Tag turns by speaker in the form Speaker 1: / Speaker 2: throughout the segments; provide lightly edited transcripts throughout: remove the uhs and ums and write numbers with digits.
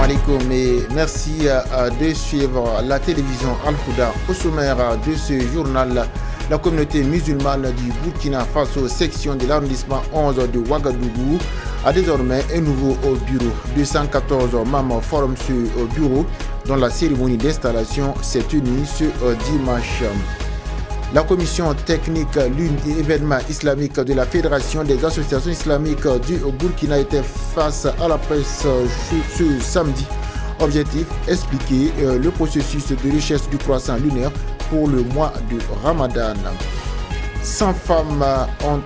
Speaker 1: alaikum et merci de suivre la télévision Al-Fouda. Au sommaire de ce journal, la communauté musulmane du Burkina Faso, section de l'arrondissement 11 de Ouagadougou, a désormais un nouveau bureau. 214 membres forment ce bureau dont la cérémonie d'installation s'est tenue ce dimanche. La commission technique Lune et événements islamiques de la Fédération des associations islamiques du Burkina était face à la presse ce samedi. Objectif, expliquer le processus de recherche du croissant lunaire pour le mois de Ramadan. 100 femmes ont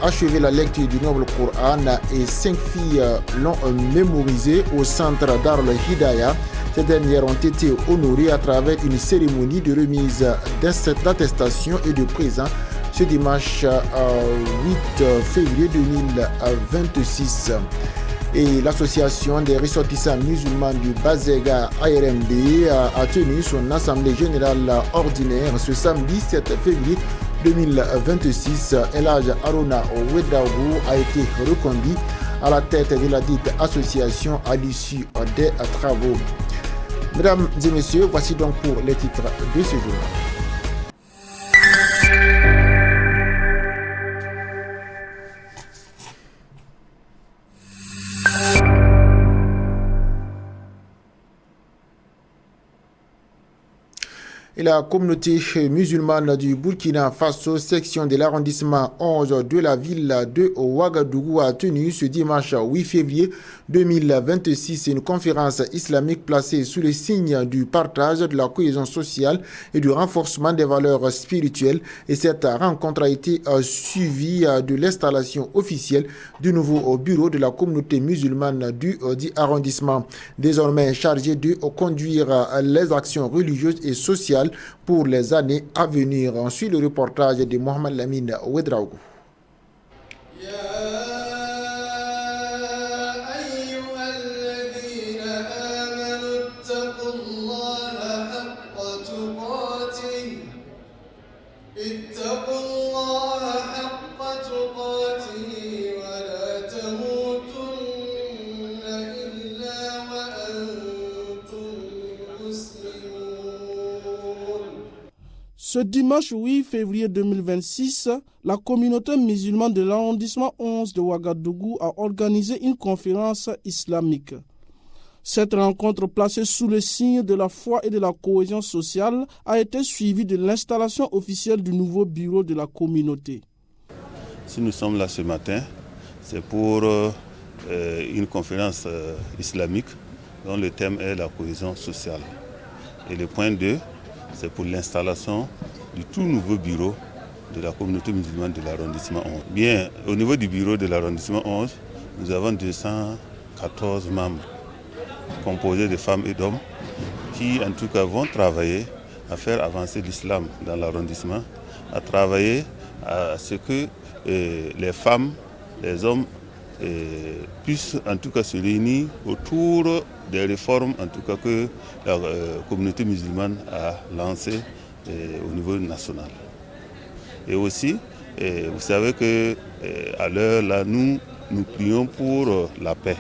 Speaker 1: achevé la lecture du Noble Coran et 5 filles l'ont mémorisé au centre Darul Hidayah. Ces dernières ont été honorées à travers une cérémonie de remise d'attestation et de présent ce dimanche 8 février 2026. Et l'association des ressortissants musulmans du Bazega ARMD a tenu son assemblée générale ordinaire ce samedi 7 février 2026. El Hadj Haruna Ouedraogo a été reconduit à la tête de la dite association à l'issue des travaux. Mesdames et messieurs, voici donc pour les titres de ce journal. Et la communauté musulmane du Burkina Faso, section de l'arrondissement 11 de la ville de Ouagadougou, a tenu ce dimanche 8 février 2026 une conférence islamique placée sous le signe du partage, de la cohésion sociale et du renforcement des valeurs spirituelles. Et cette rencontre a été suivie de l'installation officielle du nouveau bureau de la communauté musulmane du arrondissement, désormais chargé de conduire les actions religieuses et sociales pour les années à venir. Ensuite, le reportage de Mohamed Lamine Ouedraogo.
Speaker 2: Ce dimanche 8 février 2026, la communauté musulmane de l'arrondissement 11 de Ouagadougou a organisé une conférence islamique. Cette rencontre placée sous le signe de la foi et de la cohésion sociale a été suivie de l'installation officielle du nouveau bureau de la communauté.
Speaker 3: Si nous sommes là ce matin, c'est pour une conférence islamique dont le thème est la cohésion sociale. Et le point 2, c'est pour l'installation du tout nouveau bureau de la communauté musulmane de l'arrondissement 11. Bien, au niveau du bureau de l'arrondissement 11, nous avons 214 membres composés de femmes et d'hommes qui, en tout cas, vont travailler à faire avancer l'islam dans l'arrondissement, à travailler à ce que les femmes, les hommes puissent en tout cas se réunir autour des réformes en tout cas que la communauté musulmane a lancées au niveau national. Et aussi, vous savez que à l'heure là, nous prions pour la paix.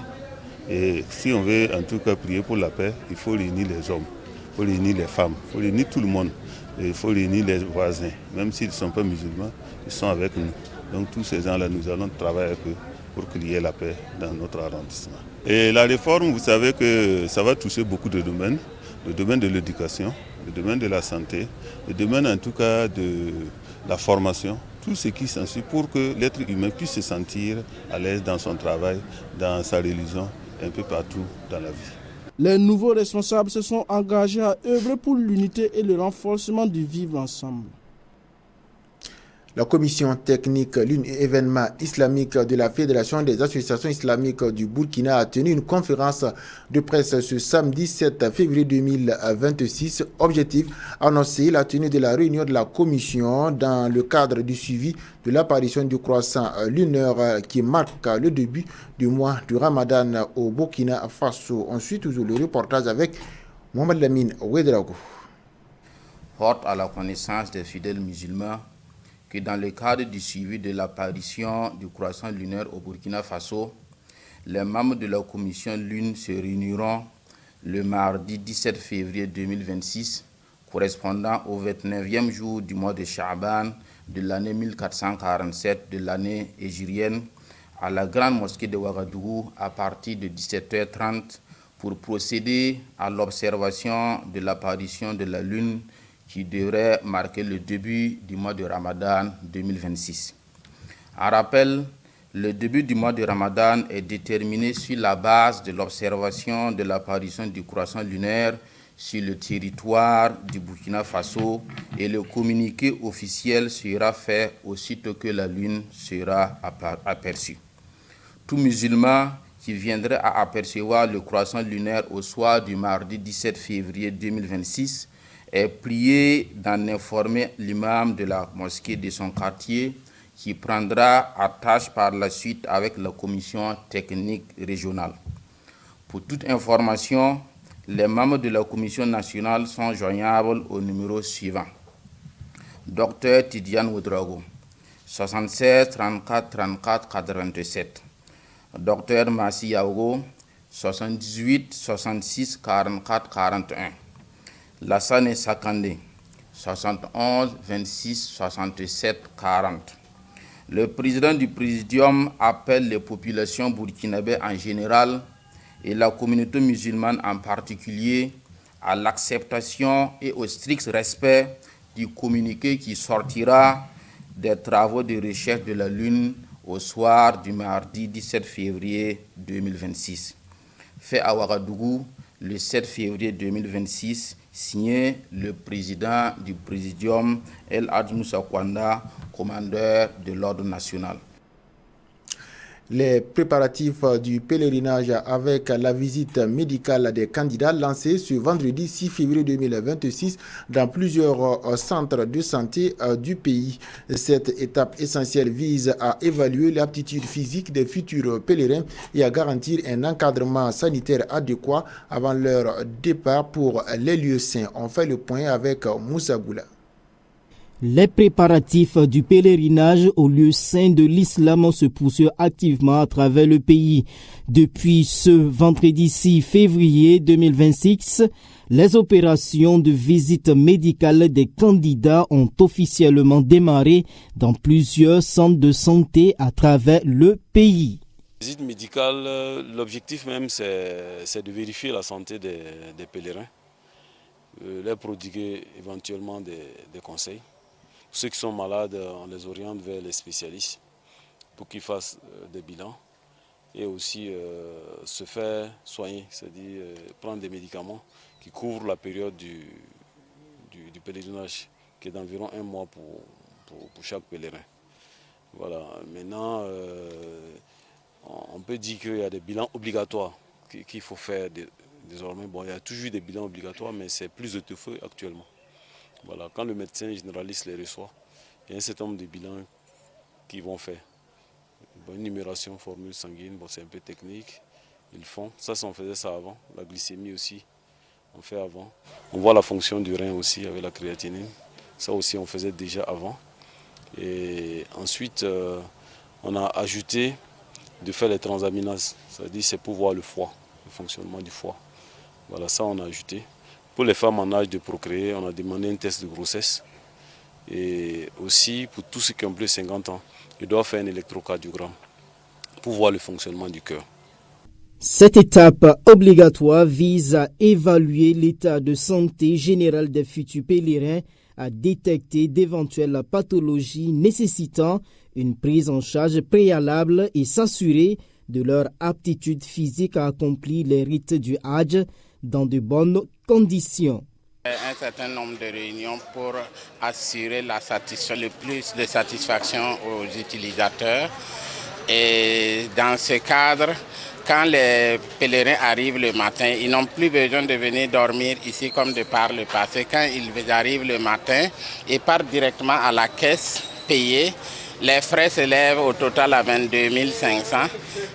Speaker 3: Et si on veut en tout cas prier pour la paix, il faut réunir les hommes, il faut réunir les femmes, il faut réunir tout le monde. Et il faut réunir les voisins, même s'ils ne sont pas musulmans, ils sont avec nous. Donc tous ces gens-là, nous allons travailler avec eux pour qu'il y ait la paix dans notre arrondissement. Et la réforme, vous savez que ça va toucher beaucoup de domaines, le domaine de l'éducation, le domaine de la santé, le domaine en tout cas de la formation, tout ce qui s'ensuit pour que l'être humain puisse se sentir à l'aise dans son travail, dans sa religion, un peu partout dans la vie.
Speaker 2: Les nouveaux responsables se sont engagés à œuvrer pour l'unité et le renforcement du vivre ensemble.
Speaker 1: La commission technique Lune et événements islamiques de la Fédération des associations islamiques du Burkina a tenu une conférence de presse ce samedi 7 février 2026. Objectif, annoncer la tenue de la réunion de la commission dans le cadre du suivi de l'apparition du croissant lunaire qui marque le début du mois du Ramadan au Burkina Faso. Ensuite, toujours le reportage avec Mohamed Lamine Ouedraogo.
Speaker 4: Porte à la connaissance des fidèles musulmans que dans le cadre du suivi de l'apparition du croissant lunaire au Burkina Faso, les membres de la commission Lune se réuniront le mardi 17 février 2026, correspondant au 29e jour du mois de Sha'ban de l'année 1447 de l'année hégirienne, à la grande mosquée de Ouagadougou à partir de 17h30 pour procéder à l'observation de l'apparition de la lune qui devrait marquer le début du mois de Ramadan 2026. En rappel, le début du mois de Ramadan est déterminé sur la base de l'observation de l'apparition du croissant lunaire sur le territoire du Burkina Faso et le communiqué officiel sera fait aussitôt que la lune sera aperçue. Tout musulman qui viendrait à apercevoir le croissant lunaire au soir du mardi 17 février 2026 est prié d'en informer l'imam de la mosquée de son quartier qui prendra attache par la suite avec la commission technique régionale. Pour toute information, les membres de la commission nationale sont joignables au numéro suivant. Dr Tidiane Ouedraogo, 76 34 34 87. Dr Massi Yaogo, 78 66 44 41. Lassane Sakandé, 71 26 67 40. Le président du Présidium appelle les populations burkinabées en général et la communauté musulmane en particulier à l'acceptation et au strict respect du communiqué qui sortira des travaux de recherche de la Lune au soir du mardi 17 février 2026. Fait à Ouagadougou le 7 février 2026, signé le président du Présidium El Hadj Moussa Kwanda, commandeur de l'ordre national.
Speaker 1: Les préparatifs du pèlerinage avec la visite médicale des candidats lancés ce vendredi 6 février 2026 dans plusieurs centres de santé du pays. Cette étape essentielle vise à évaluer l'aptitude physique des futurs pèlerins et à garantir un encadrement sanitaire adéquat avant leur départ pour les lieux saints. On fait le point avec Moussa Goula.
Speaker 5: Les préparatifs du pèlerinage au lieu saint de l'islam se poursuivent activement à travers le pays. Depuis ce vendredi 6 février 2026, les opérations de visite médicale des candidats ont officiellement démarré dans plusieurs centres de santé à travers le pays.
Speaker 6: Visite médicale, l'objectif même c'est de vérifier la santé des pèlerins, leur prodiguer éventuellement des conseils. Pour ceux qui sont malades, on les oriente vers les spécialistes pour qu'ils fassent des bilans et aussi se faire soigner, c'est-à-dire prendre des médicaments qui couvrent la période du pèlerinage, qui est d'environ 1 mois pour chaque pèlerin. Voilà. Maintenant, on peut dire qu'il y a des bilans obligatoires qu'il faut faire désormais. Bon, il y a toujours des bilans obligatoires, mais c'est plus de feu actuellement. Voilà, quand le médecin généraliste les reçoit, il y a un certain nombre de bilans qu'ils vont faire. Une numération, formule sanguine, bon, c'est un peu technique, ils font. Ça, on faisait ça avant. La glycémie aussi, on fait avant. On voit la fonction du rein aussi avec la créatinine. Ça aussi, on faisait déjà avant. Et ensuite, on a ajouté de faire les transaminases. C'est-à-dire, c'est pour voir le foie, le fonctionnement du foie. Voilà, ça, on a ajouté. Pour les femmes en âge de procréer, on a demandé un test de grossesse. Et aussi, pour tous ceux qui ont plus de 50 ans, ils doivent faire un électrocardiogramme pour voir le fonctionnement du cœur.
Speaker 5: Cette étape obligatoire vise à évaluer l'état de santé général des futurs pèlerins, à détecter d'éventuelles pathologies nécessitant une prise en charge préalable et s'assurer de leur aptitude physique à accomplir les rites du Hajj dans de bonnes conditions.
Speaker 7: Un certain nombre de réunions pour assurer le plus de satisfaction aux utilisateurs. Et dans ce cadre, quand les pèlerins arrivent le matin, ils n'ont plus besoin de venir dormir ici comme de par le passé. Quand ils arrivent le matin, ils partent directement à la caisse payer. Les frais s'élèvent au total à 22 500.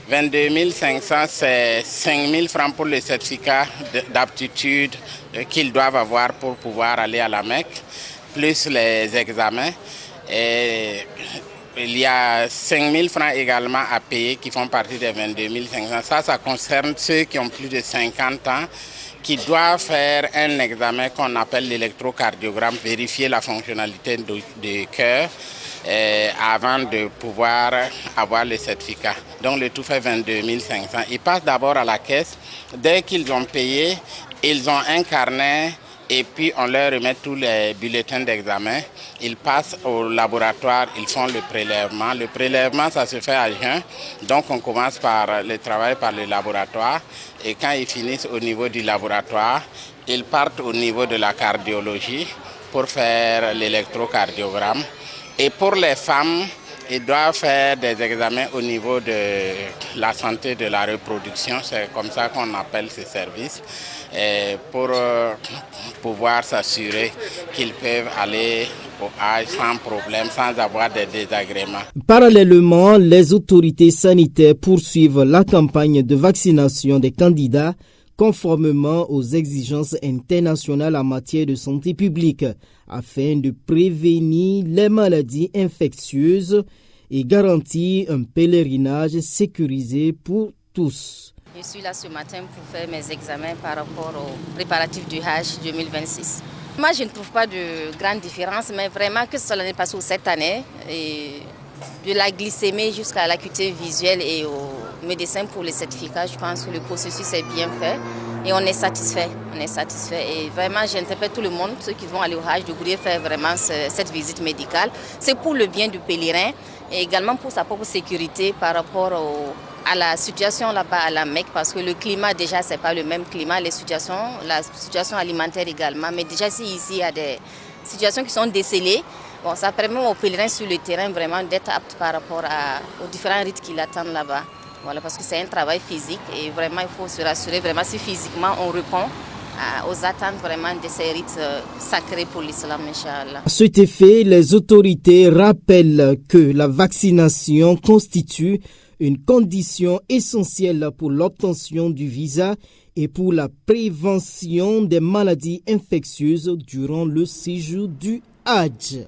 Speaker 7: 22 500, c'est 5 000 francs pour le certificat d'aptitude qu'ils doivent avoir pour pouvoir aller à la Mecque, plus les examens. Et il y a 5 000 francs également à payer qui font partie des 22 500. Ça concerne ceux qui ont plus de 50 ans, qui doit faire un examen qu'on appelle l'électrocardiogramme, vérifier la fonctionnalité du cœur avant de pouvoir avoir le certificat. Donc le tout fait 22 500. Ils passent d'abord à la caisse. Dès qu'ils ont payé, ils ont un carnet et puis on leur remet tous les bulletins d'examen. Ils passent au laboratoire, ils font le prélèvement. Le prélèvement, ça se fait à jeun. Donc on commence par le travail par le laboratoire. Et quand ils finissent au niveau du laboratoire, ils partent au niveau de la cardiologie pour faire l'électrocardiogramme. Et pour les femmes, ils doivent faire des examens au niveau de la santé de la reproduction. C'est comme ça qu'on appelle ces services. Pour pouvoir s'assurer qu'ils peuvent aller au Hajj sans problème, sans avoir des désagréments.
Speaker 5: Parallèlement, les autorités sanitaires poursuivent la campagne de vaccination des candidats conformément aux exigences internationales en matière de santé publique afin de prévenir les maladies infectieuses et garantir un pèlerinage sécurisé pour tous.
Speaker 8: Je suis là ce matin pour faire mes examens par rapport aux préparatifs du Hajj 2026. Moi, je ne trouve pas de grande différence, mais vraiment que ce soit l'année passée ou cette année, et de la glycémie jusqu'à l'acuité visuelle et aux médecins pour les certificats, je pense que le processus est bien fait et on est satisfait. Et vraiment, j'interpelle tout le monde, ceux qui vont aller au Hajj, de vouloir faire vraiment cette visite médicale. C'est pour le bien du pèlerin et également pour sa propre sécurité par rapport à la situation là-bas à la Mecque, parce que le climat déjà c'est pas le même climat, la situation alimentaire également, mais déjà ici il y a des situations qui sont décelées. Bon, ça permet aux pèlerins sur le terrain vraiment d'être aptes par rapport aux différents rites qui l'attendent là-bas. Voilà, parce que c'est un travail physique et vraiment il faut se rassurer vraiment si physiquement on répond aux attentes vraiment de ces rites sacrés pour l'islam, Inch'Allah.
Speaker 5: À cet effet, les autorités rappellent que la vaccination constitue une condition essentielle pour l'obtention du visa et pour la prévention des maladies infectieuses durant le séjour du Hajj.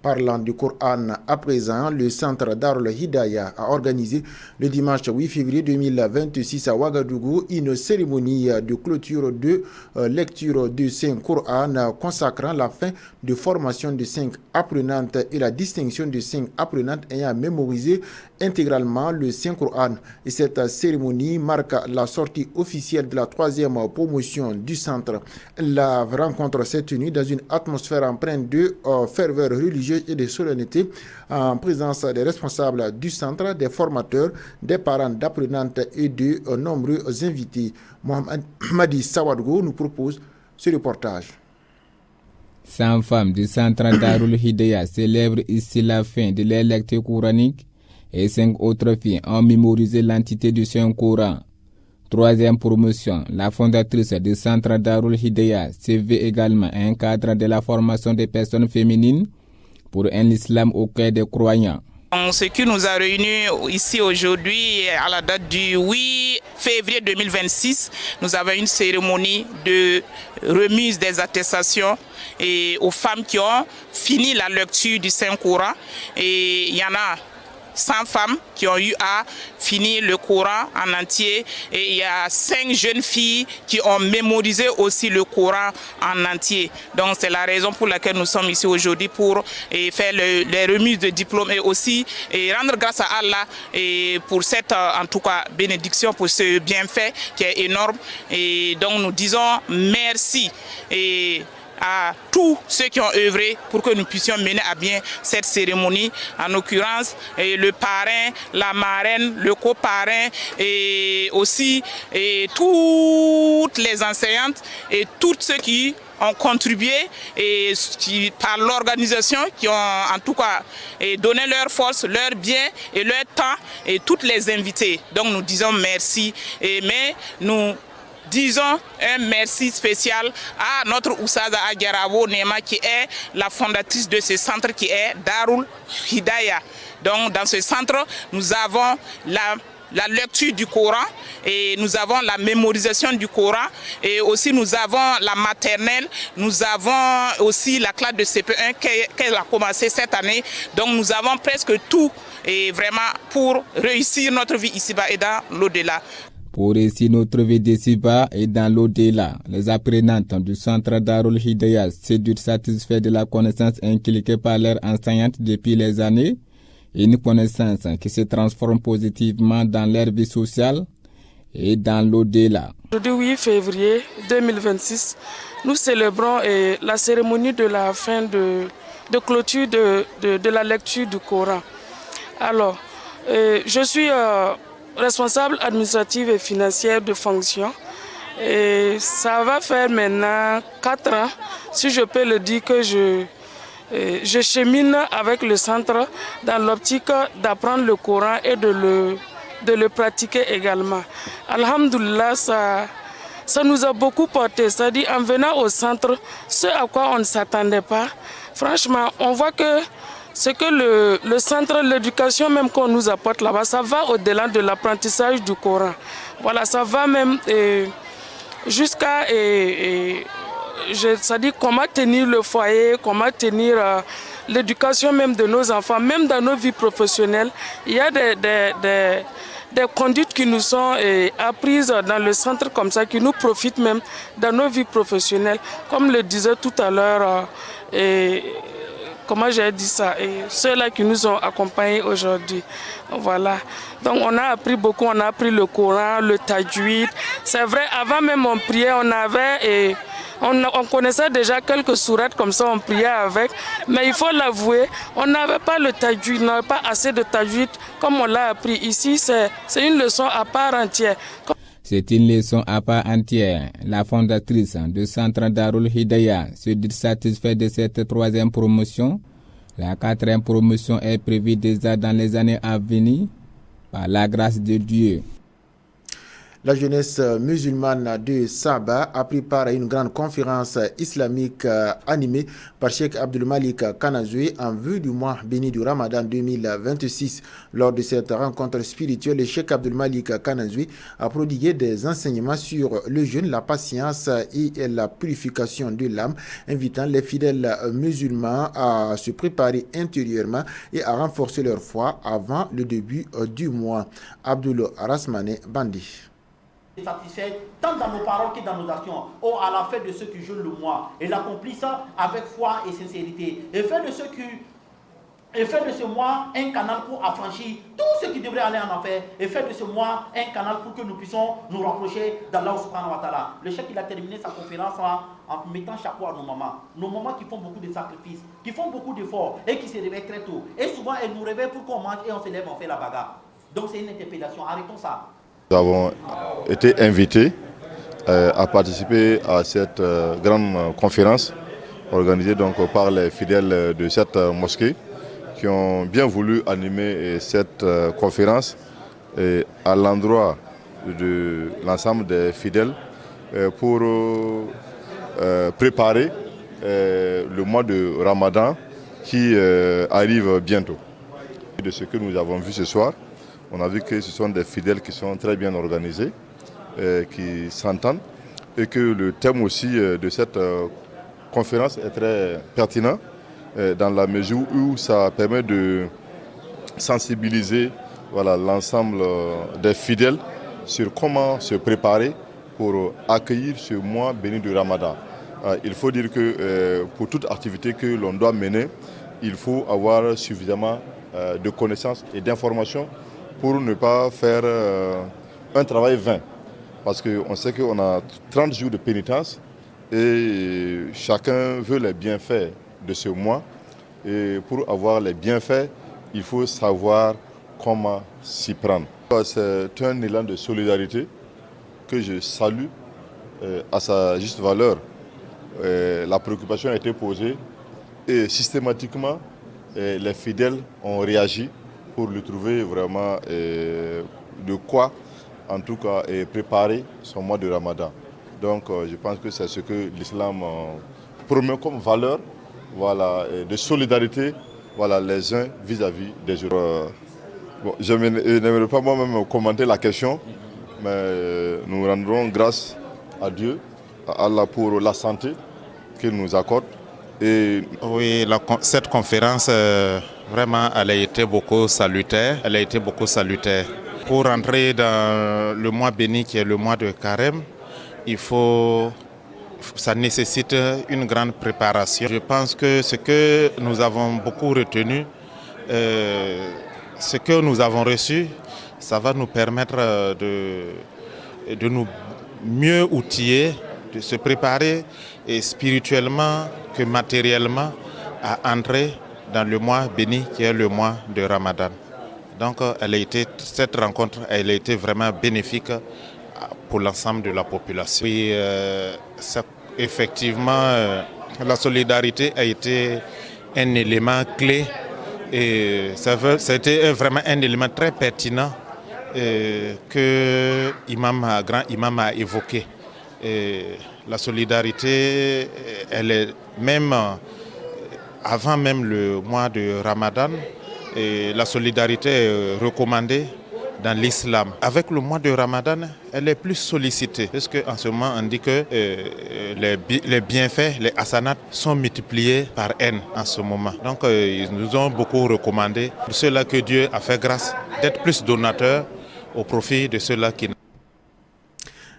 Speaker 1: Parlant du Coran à présent, le centre Darul Hidayah a organisé le dimanche 8 février 2026 à Ouagadougou une cérémonie de clôture de lecture du Saint-Coran consacrant la fin de formation de 5 apprenantes et la distinction de 5 apprenantes ayant mémorisé intégralement le Saint-Coran. Et cette cérémonie marque la sortie officielle de la 3e promotion du centre. La rencontre s'est tenue dans une atmosphère empreinte de ferveur religieuse et de solennité en présence des responsables du centre, des formateurs, des parents d'apprenantes et de nombreux invités. Mohamed Madi Sawadgo nous propose ce reportage.
Speaker 9: 100 femmes du centre Darul Hidayah célèbrent ici la fin de leur lecture coranique et 5 autres filles ont mémorisé l'entité du Saint-Coran. 3e promotion, la fondatrice du centre Darul Hidayah se veut également un cadre de la formation des personnes féminines pour un islam au cœur des croyants.
Speaker 10: Ce qui nous a réunis ici aujourd'hui, à la date du 8 février 2026, nous avons une cérémonie de remise des attestations et aux femmes qui ont fini la lecture du Saint-Coran. Et il y en a 100 femmes qui ont eu à finir le Coran en entier et il y a 5 jeunes filles qui ont mémorisé aussi le Coran en entier. Donc c'est la raison pour laquelle nous sommes ici aujourd'hui pour faire les remises de diplômes et aussi rendre grâce à Allah et pour cette en tout cas bénédiction, pour ce bienfait qui est énorme. Et donc nous disons merci à tous ceux qui ont œuvré pour que nous puissions mener à bien cette cérémonie, en l'occurrence le parrain, la marraine, le coparrain et aussi toutes les enseignantes et tous ceux qui ont contribué et par l'organisation qui ont en tout cas donné leur force, leur bien et leur temps et toutes les invités. Donc nous disons merci, mais nous disons un merci spécial à notre Oussaza Aguerabo Nema qui est la fondatrice de ce centre qui est Darul Hidayah. Donc dans ce centre, nous avons la lecture du Coran et nous avons la mémorisation du Coran et aussi nous avons la maternelle, nous avons aussi la classe de CP1 qu'elle a commencé cette année. Donc nous avons presque tout et vraiment pour réussir notre vie ici-bas et dans l'au-delà.
Speaker 9: Pour ici notre vie d'ici-bas et dans l'au-delà, les apprenantes du centre Darul Hidayah s'éduquent satisfaits de la connaissance inculquée par leurs enseignantes depuis les années, une connaissance qui se transforme positivement dans leur vie sociale et dans l'au-delà.
Speaker 11: Aujourd'hui 8 février 2026, nous célébrons la cérémonie de la fin de clôture de la lecture du Coran. Alors, je suis responsable administrative et financière de fonction. Et ça va faire maintenant 4 ans, si je peux le dire, que je chemine avec le centre dans l'optique d'apprendre le Coran et de le pratiquer également. Alhamdoulilah, ça nous a beaucoup porté. C'est-à-dire, en venant au centre, ce à quoi on ne s'attendait pas, franchement, on voit que ce que le centre, l'éducation même qu'on nous apporte là-bas, ça va au-delà de l'apprentissage du Coran. Voilà, ça va même jusqu'à, c'est-à-dire comment tenir le foyer, comment tenir l'éducation même de nos enfants, même dans nos vies professionnelles. Il y a des conduites qui nous sont apprises dans le centre comme ça, qui nous profitent même dans nos vies professionnelles. Comme le disait tout à l'heure, comment j'ai dit ça, et ceux-là qui nous ont accompagnés aujourd'hui. Voilà. Donc on a appris beaucoup, on a appris le Coran, le tajwid. C'est vrai, avant même on priait, on connaissait déjà quelques sourates comme ça, on priait avec. Mais il faut l'avouer, on n'avait pas le tajwid, on n'avait pas assez de tajwid comme on l'a appris. Ici, c'est une leçon à part entière.
Speaker 9: C'est une leçon à part entière. La fondatrice du centre Darul Hidayah se dit satisfaite de cette 3e promotion. La 4e promotion est prévue déjà dans les années à venir par la grâce de Dieu.
Speaker 1: La jeunesse musulmane de Saba a pris part à une grande conférence islamique animée par Cheikh Abdul Malik Kanazoui en vue du mois béni du Ramadan 2026. Lors de cette rencontre spirituelle, le Cheikh Abdul Malik Kanazoui a prodigué des enseignements sur le jeûne, la patience et la purification de l'âme, invitant les fidèles musulmans à se préparer intérieurement et à renforcer leur foi avant le début du mois. Abdul Rasmane Bandi.
Speaker 12: Satisfait tant dans nos paroles que dans nos actions. Oh, à la fête de ceux qui jeûnent le mois, et l'accomplissent avec foi et sincérité. Et fait de ce mois un canal pour affranchir tout ce qui devrait aller en enfer. Et fait de ce mois un canal pour que nous puissions nous rapprocher d'Allah subhanahu wa ta'ala. Le chef il a terminé sa conférence en mettant chapeau à nos mamans qui font beaucoup de sacrifices, qui font beaucoup d'efforts et qui se réveillent très tôt. Et souvent elles nous réveillent pour qu'on mange et on se lève, on fait la bagarre. Donc c'est une interpellation. Arrêtons ça.
Speaker 13: Nous avons été invités à participer à cette grande conférence organisée donc par les fidèles de cette mosquée qui ont bien voulu animer cette conférence à l'endroit de l'ensemble des fidèles pour préparer le mois de Ramadan qui arrive bientôt. De ce que nous avons vu ce soir, on a vu que ce sont des fidèles qui sont très bien organisés, qui s'entendent et que le thème aussi de cette conférence est très pertinent dans la mesure où ça permet de sensibiliser l'ensemble des fidèles sur comment se préparer pour accueillir ce mois béni du Ramadan. Il faut dire que pour toute activité que l'on doit mener, il faut avoir suffisamment de connaissances et d'informations pour ne pas faire un travail vain. Parce qu'on sait qu'on a 30 jours de pénitence et chacun veut les bienfaits de ce mois. Et pour avoir les bienfaits, il faut savoir comment s'y prendre. C'est un élan de solidarité que je salue à sa juste valeur. La préoccupation a été posée et systématiquement, les fidèles ont réagi pour lui trouver vraiment de quoi, en tout cas, préparer son mois de Ramadan. Donc, je pense que c'est ce que l'islam promeut comme valeur, de solidarité, les uns vis-à-vis des autres. Bon, je n'aimerais pas moi-même commenter la question, mais nous rendrons grâce à Dieu, à Allah pour la santé qu'il nous accorde. Et
Speaker 14: oui, cette conférence, vraiment, elle a été beaucoup salutaire. Pour entrer dans le mois béni qui est le mois de Carême, ça nécessite une grande préparation. Je pense que ce que nous avons beaucoup retenu, ce que nous avons reçu, ça va nous permettre de nous mieux outiller, de se préparer et spirituellement que matériellement à entrer dans le mois béni qui est le mois de Ramadan. Donc cette rencontre elle a été vraiment bénéfique pour l'ensemble de la population. Oui, effectivement, la solidarité a été un élément clé et c'était vraiment un élément très pertinent que grand imam a évoqué. La solidarité, elle est même avant même le mois de Ramadan, la solidarité est recommandée dans l'islam. Avec le mois de Ramadan, elle est plus sollicitée parce qu'en ce moment on dit que les bienfaits, les hasanats sont multipliés par n en ce moment. Donc ils nous ont beaucoup recommandé pour ceux-là que Dieu a fait grâce d'être plus donateurs au profit de ceux-là qui n'ont.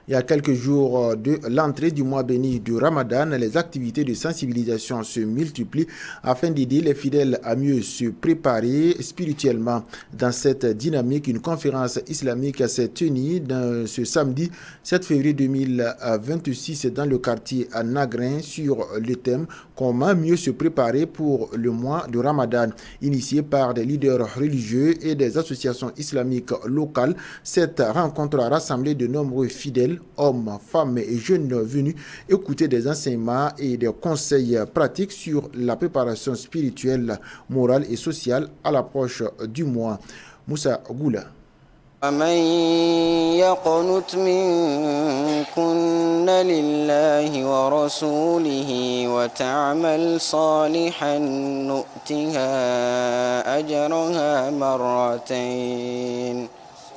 Speaker 1: Il y a quelques jours de l'entrée du mois béni du Ramadan, les activités de sensibilisation se multiplient afin d'aider les fidèles à mieux se préparer spirituellement. Dans cette dynamique, une conférence islamique s'est tenue ce samedi 7 février 2026 dans le quartier à Nagrin sur le thème « Comment mieux se préparer pour le mois du Ramadan ». Initiée par des leaders religieux et des associations islamiques locales, cette rencontre a rassemblé de nombreux fidèles, hommes, femmes et jeunes venus écouter des enseignements et des conseils pratiques sur la préparation spirituelle, morale et sociale à l'approche du mois. Moussa Goula.
Speaker 15: ومن يقنت منكن لله ورسوله وتعمل صالحا نؤتها أجرها مرتين.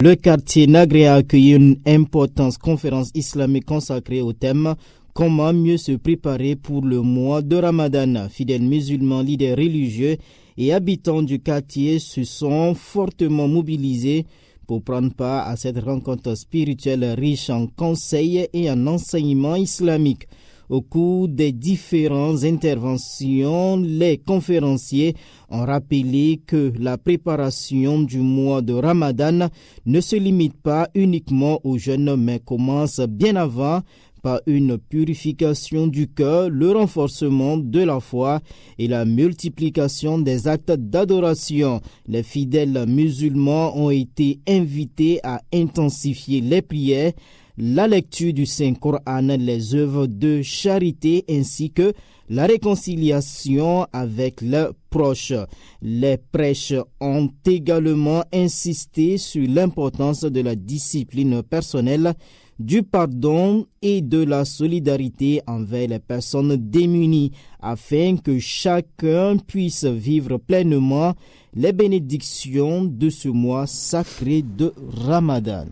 Speaker 5: Le quartier Nagré a accueilli une importante conférence islamique consacrée au thème « Comment mieux se préparer pour le mois de Ramadan ». Fidèles musulmans, leaders religieux et habitants du quartier se sont fortement mobilisés pour prendre part à cette rencontre spirituelle riche en conseils et en enseignements islamiques. Au cours des différentes interventions, les conférenciers ont rappelé que la préparation du mois de Ramadan ne se limite pas uniquement aux jeûnes, mais commence bien avant par une purification du cœur, le renforcement de la foi et la multiplication des actes d'adoration. Les fidèles musulmans ont été invités à intensifier les prières, la lecture du Saint-Coran, les œuvres de charité ainsi que la réconciliation avec leurs proches. Les prêches ont également insisté sur l'importance de la discipline personnelle, du pardon et de la solidarité envers les personnes démunies afin que chacun puisse vivre pleinement les bénédictions de ce mois sacré de Ramadan.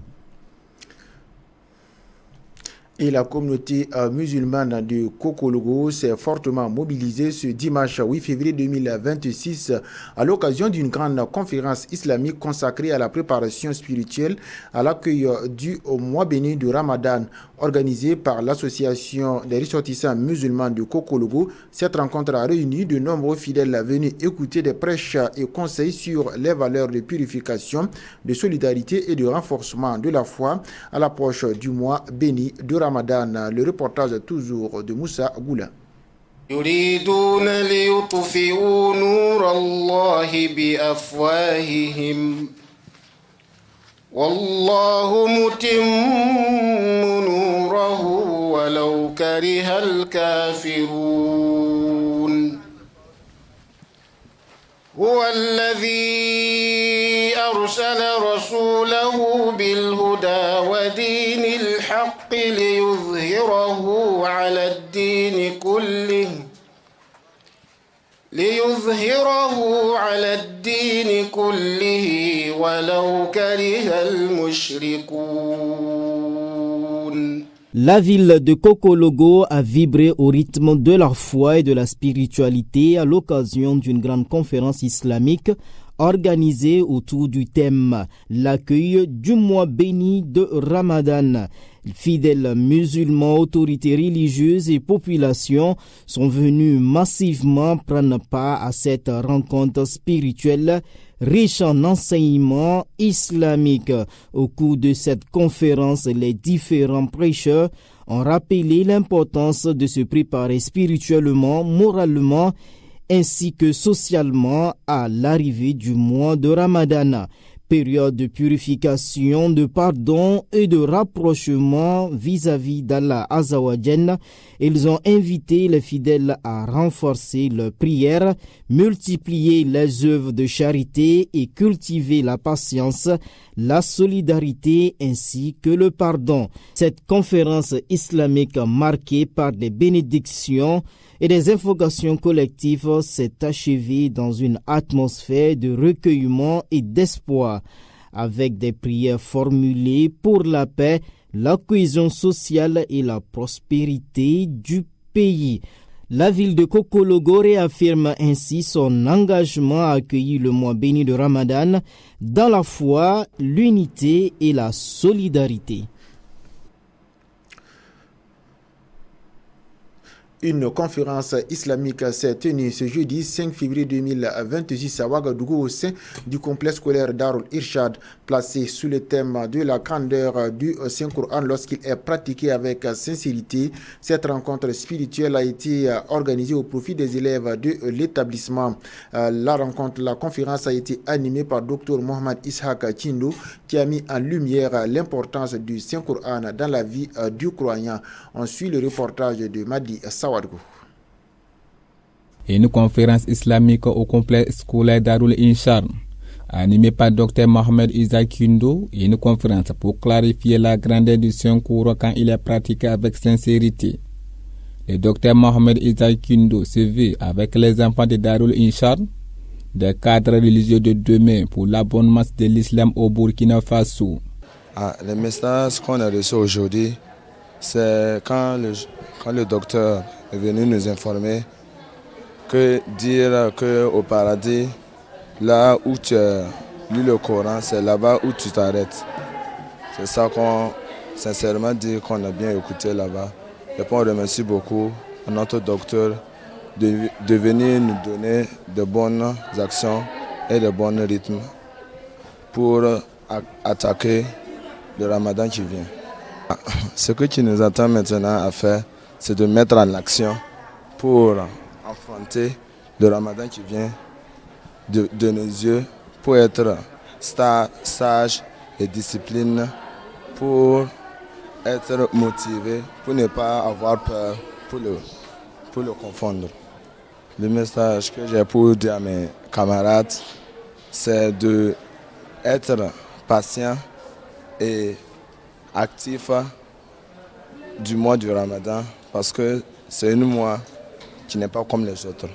Speaker 1: Et la communauté musulmane de Kokologo s'est fortement mobilisée ce dimanche 8 février 2026 à l'occasion d'une grande conférence islamique consacrée à la préparation spirituelle à l'accueil du mois béni du Ramadan. Organisée par l'association des ressortissants musulmans de Kokologo, cette rencontre a réuni de nombreux fidèles venus écouter des prêches et conseils sur les valeurs de purification, de solidarité et de renforcement de la foi à l'approche du mois béni de Ramadan. Le reportage toujours de Moussa Goula.
Speaker 16: يريدون ليطفئوا نور الله بأفواههم والله متم نوره ولو كره الكافرون هو الذي أرسل رسوله بالهدى ودين الحق ليظهره على الدين كله ولو كره المشركون.
Speaker 5: La ville de Kokologo a vibré au rythme de la foi et de la spiritualité à l'occasion d'une grande conférence islamique organisé autour du thème « L'accueil du mois béni de Ramadan ». Fidèles musulmans, autorités religieuses et populations sont venus massivement prendre part à cette rencontre spirituelle riche en enseignements islamiques. Au cours de cette conférence, les différents prêcheurs ont rappelé l'importance de se préparer spirituellement, moralement ainsi que socialement à l'arrivée du mois de Ramadan. Période de purification, de pardon et de rapprochement vis-à-vis d'Allah Azza wa Jalla. Ils ont invité les fidèles à renforcer leurs prières, multiplier les œuvres de charité et cultiver la patience, la solidarité ainsi que le pardon. Cette conférence islamique marquée par des bénédictions et des invocations collectives s'est achevée dans une atmosphère de recueillement et d'espoir, avec des prières formulées pour la paix, la cohésion sociale et la prospérité du pays. La ville de Kokologo réaffirme ainsi son engagement à accueillir le mois béni de Ramadan dans la foi, l'unité et la solidarité.
Speaker 1: Une conférence islamique s'est tenue ce jeudi 5 février 2026 à Ouagadougou au sein du complexe scolaire Darul Irshad, placé sous le thème de la grandeur du Saint-Coran lorsqu'il est pratiqué avec sincérité. Cette rencontre spirituelle a été organisée au profit des élèves de l'établissement. La conférence a été animée par Dr Mohamed Ishaq Chindo, qui a mis en lumière l'importance du Saint-Coran dans la vie du croyant. On suit le reportage de Madi Sawadgou.
Speaker 9: Une conférence islamique au complexe scolaire Darul Irshad, animée par Dr Mohamed Ishaq Chindo, une conférence pour clarifier la grandeur du Saint-Coran quand il est pratiqué avec sincérité. Le Dr Mohamed Ishaq Chindo se veut avec les enfants de Darul Irshad, des cadres religieux de demain pour l'abonnement de l'islam au Burkina Faso.
Speaker 17: Le message qu'on a reçu aujourd'hui, c'est quand le docteur est venu nous informer que dire qu'au paradis, là où tu lis le Coran, c'est là-bas où tu t'arrêtes. C'est ça qu'on sincèrement dit qu'on a bien écouté là-bas. Et puis on remercie beaucoup notre docteur de venir nous donner de bonnes actions et de bons rythmes pour attaquer le Ramadan qui vient. Ce que tu nous attends maintenant à faire, c'est de mettre en action pour affronter le Ramadan qui vient de nos yeux, pour être sage et discipliné, pour être motivé, pour ne pas avoir peur, pour le confondre. Le message que j'ai pour dire à mes camarades, c'est d'être patient et actif du mois du Ramadan, parce que c'est un mois qui n'est pas comme les autres.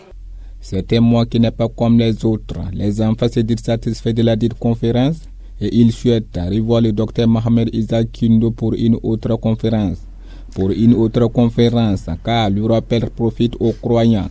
Speaker 9: C'est un mois qui n'est pas comme les autres. Les enfants se disent satisfaits de la dite conférence et ils souhaitent revoir le docteur Mohamed Ishaq Chindo pour une autre conférence. Car le rappel profite aux croyants.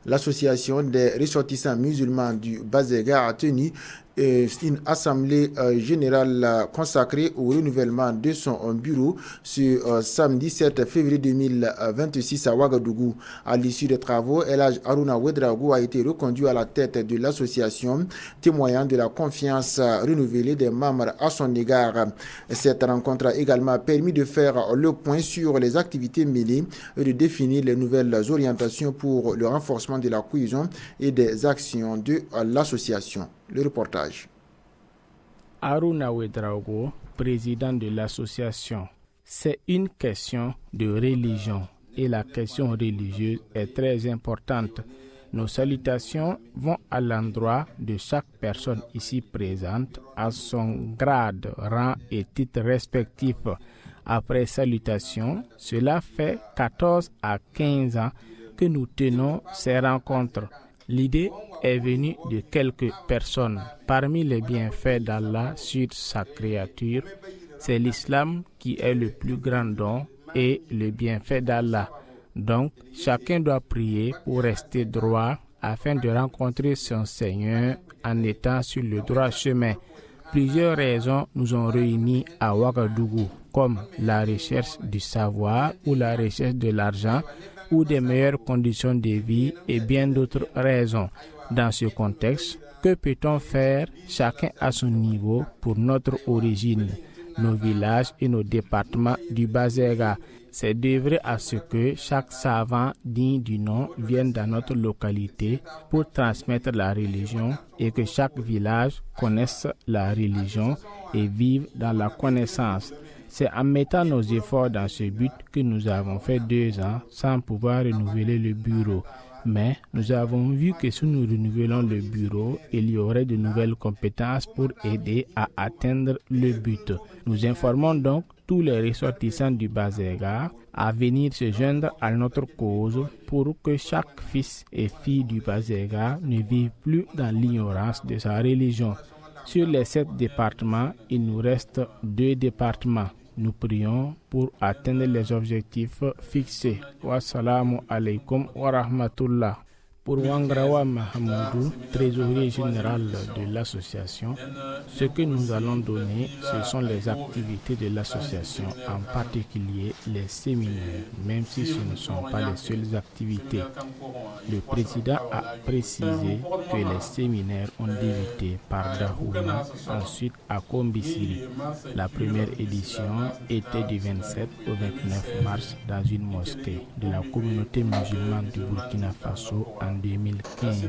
Speaker 1: L'association des ressortissants musulmans du Bazéga a tenu une assemblée générale consacrée au renouvellement de son bureau ce samedi 7 février 2026 à Ouagadougou. À l'issue des travaux, Elhaj Harouna Ouedraogo a été reconduit à la tête de l'association, témoignant de la confiance renouvelée des membres à son égard. Cette rencontre a également permis de faire le point sur les activités menées et de définir les nouvelles orientations pour le renforcement de la cohésion et des actions de l'association. Le reportage.
Speaker 18: Harouna Ouedraogo, président de l'association, c'est une question de religion et la question religieuse est très importante. Nos salutations vont à l'endroit de chaque personne ici présente à son grade, rang et titre respectif. Après salutation, cela fait 14 à 15 ans que nous tenons ces rencontres. L'idée est venue de quelques personnes. Parmi les bienfaits d'Allah sur sa créature, c'est l'islam qui est le plus grand don et le bienfait d'Allah. Donc, chacun doit prier pour rester droit afin de rencontrer son Seigneur en étant sur le droit chemin. Plusieurs raisons nous ont réunis à Ouagadougou, comme la recherche du savoir ou la recherche de l'argent ou des meilleures conditions de vie et bien d'autres raisons. Dans ce contexte, que peut-on faire chacun à son niveau pour notre origine, nos villages et nos départements du Bazéga? C'est d'œuvrer à ce que chaque savant digne du nom vienne dans notre localité pour transmettre la religion et que chaque village connaisse la religion et vive dans la connaissance. C'est en mettant nos efforts dans ce but que nous avons fait 2 ans sans pouvoir renouveler le bureau. Mais nous avons vu que si nous renouvelons le bureau, il y aurait de nouvelles compétences pour aider à atteindre le but. Nous informons donc tous les ressortissants du Bazéga à venir se joindre à notre cause pour que chaque fils et fille du Bazéga ne vive plus dans l'ignorance de sa religion. Sur les 7 départements, il nous reste 2 départements. Nous prions pour atteindre les objectifs fixés. Wassalamu alaikum wa rahmatullah. Pour Wangrawa Mahamoudou, trésorier général de l'association, ce que nous allons donner, ce sont les activités de l'association, en particulier les séminaires, même si ce ne sont pas les seules activités. Le président a précisé que les séminaires ont débuté par Dahouma, ensuite à Kombisiri. La première édition était du 27 au 29 mars dans une mosquée de la communauté musulmane du Burkina Faso en 2015.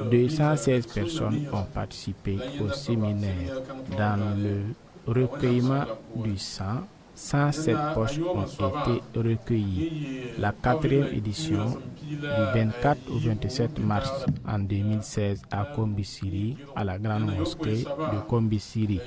Speaker 18: 216 personnes ont participé au séminaire. Dans le recueillement du sang, 107 poches ont été recueillies. La 4e édition, du 24 au 27 mars en 2016 à Kombisiri, à la grande mosquée de Kombisiri.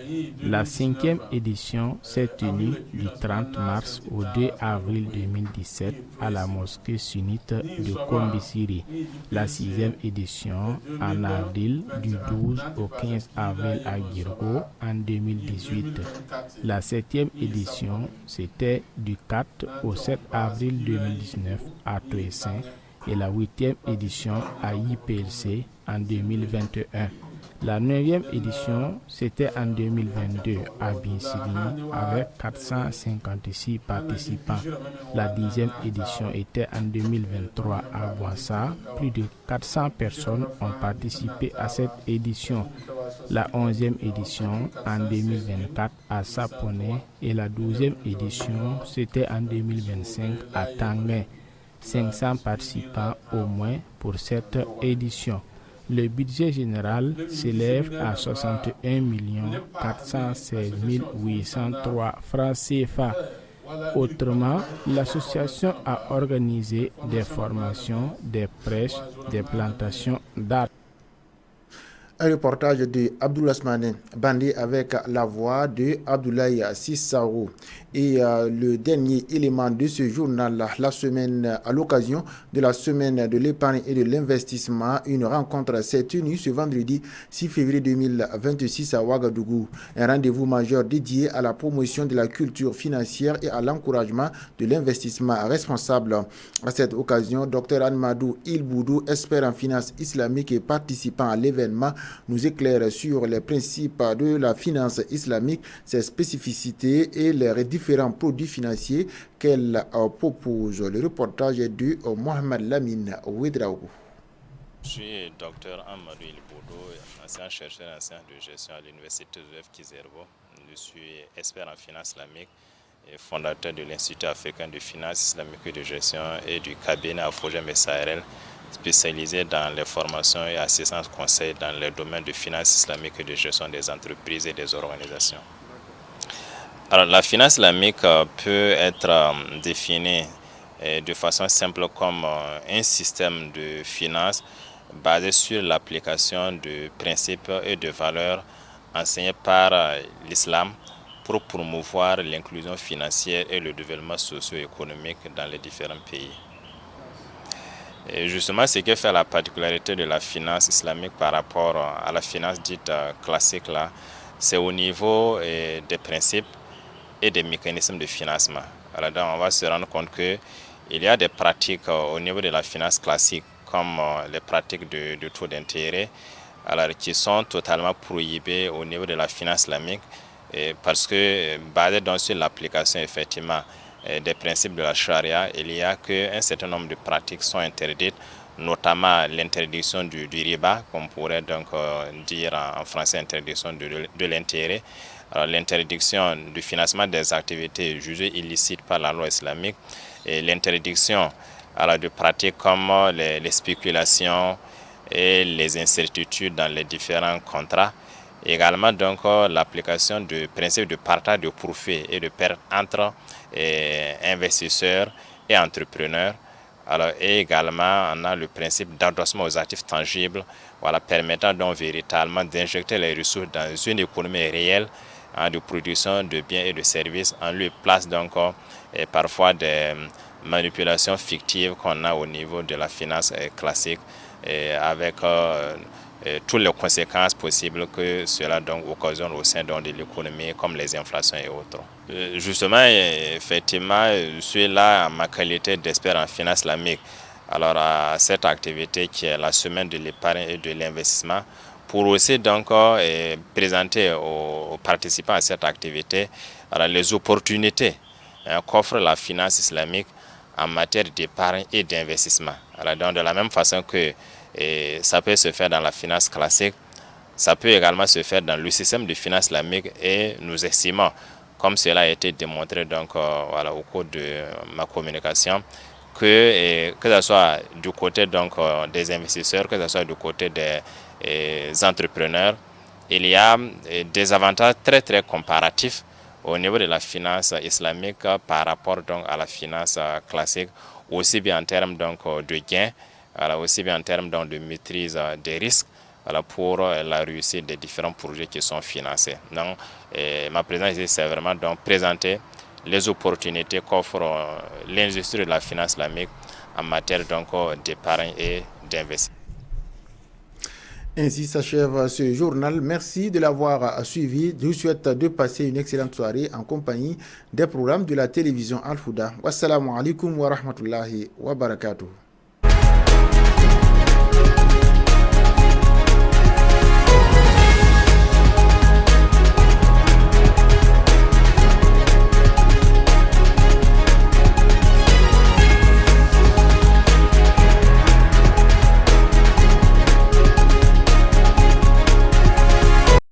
Speaker 18: La 5e édition s'est tenue du 30 mars au 2 avril 2017 à la mosquée sunnite de Kombisiri. La 6e édition en avril du 12 au 15 avril à Girgo en 2018. La 7e édition, c'était du 4 au 7 avril 2019 à Touessin et la 8e édition à IPLC en 2021. La 9e édition, c'était en 2022 à Binsiri avec 456 participants. La 10e édition était en 2023 à Boissa. Plus de 400 personnes ont participé à cette édition. La 11e édition en 2024 à Saponé et la 12e édition, c'était en 2025 à Tanguin. 500 participants au moins pour cette édition. Le budget général s'élève à 61 416 803 francs CFA. Autrement, l'association a organisé des formations, des prêches, des plantations d'arbres.
Speaker 1: Un reportage de Abdoulaye Bandé avec la voix de Abdoulaye Sissarou. Et le dernier élément de ce journal, la semaine, à l'occasion de la semaine de l'épargne et de l'investissement, une rencontre s'est tenue ce vendredi 6 février 2026 à Ouagadougou. Un rendez-vous majeur dédié à la promotion de la culture financière et à l'encouragement de l'investissement responsable. À cette occasion, Dr Anmadou Ilboudou, expert en finance islamique et participant à l'événement, nous éclaire sur les principes de la finance islamique, ses spécificités et les différents produits financiers qu'elle propose. Le reportage est de Mohamed Lamine Ouedraogo.
Speaker 19: Je suis Dr Amadou Ilboudou, ancien chercheur en sciences de gestion à l'université de Kizerbo. Je suis expert en finance islamique et fondateur de l'Institut africain de finance islamique et de gestion et du cabinet Afrojem SARL, spécialisé dans les formations et assistance conseil dans les domaines de finance islamique et de gestion des entreprises et des organisations. Alors, la finance islamique peut être définie de façon simple comme un système de finance basé sur l'application de principes et de valeurs enseignés par l'islam pour promouvoir l'inclusion financière et le développement socio-économique dans les différents pays. Et justement, ce qui fait la particularité de la finance islamique par rapport à la finance dite classique, là, c'est au niveau des principes et des mécanismes de financement. Alors, donc, on va se rendre compte qu'il y a des pratiques au niveau de la finance classique, comme les pratiques de taux d'intérêt, alors qui sont totalement prohibées au niveau de la finance islamique, parce que basé sur l'application effectivement des principes de la charia, il y a qu'un certain nombre de pratiques sont interdites, notamment l'interdiction du riba, qu'on pourrait donc dire en français interdiction de l'intérêt, l'interdiction du financement des activités jugées illicites par la loi islamique, et l'interdiction de pratiques comme les spéculations et les incertitudes dans les différents contrats. Également donc l'application du principe de partage de profit et de perte entre investisseurs et entrepreneurs. Alors, et également, on a le principe d'endossement aux actifs tangibles, permettant donc véritablement d'injecter les ressources dans une économie réelle de production de biens et de services, en lieu et place donc parfois des manipulations fictives qu'on a au niveau de la finance classique, avec toutes les conséquences possibles que cela donc occasionne au sein de l'économie, comme les inflations et autres. Justement, effectivement, je suis là en ma qualité d'expert en finance islamique. Alors, à cette activité qui est la semaine de l'épargne et de l'investissement, pour aussi donc présenter aux participants à cette activité les opportunités qu'offre la finance islamique en matière d'épargne et d'investissement. Donc, de la même façon que ça peut se faire dans la finance classique, ça peut également se faire dans le système de finance islamique, et nous estimons, comme cela a été démontré donc, au cours de ma communication, que ce soit du côté donc, des investisseurs, que ce soit du côté des entrepreneurs, il y a des avantages très très comparatifs au niveau de la finance islamique par rapport donc, à la finance classique, aussi bien en termes donc, de gains, aussi bien en termes donc, de maîtrise des risques, pour la réussite des différents projets qui sont financés. Donc, ma présence ici, c'est vraiment donc présenter les opportunités qu'offre l'industrie de la finance islamique en matière donc d'épargne et d'investissement.
Speaker 1: Ainsi s'achève ce journal. Merci de l'avoir suivi. Je vous souhaite de passer une excellente soirée en compagnie des programmes de la télévision Al-Fouda. Wassalamu alaikum wa rahmatullahi wa barakatuh.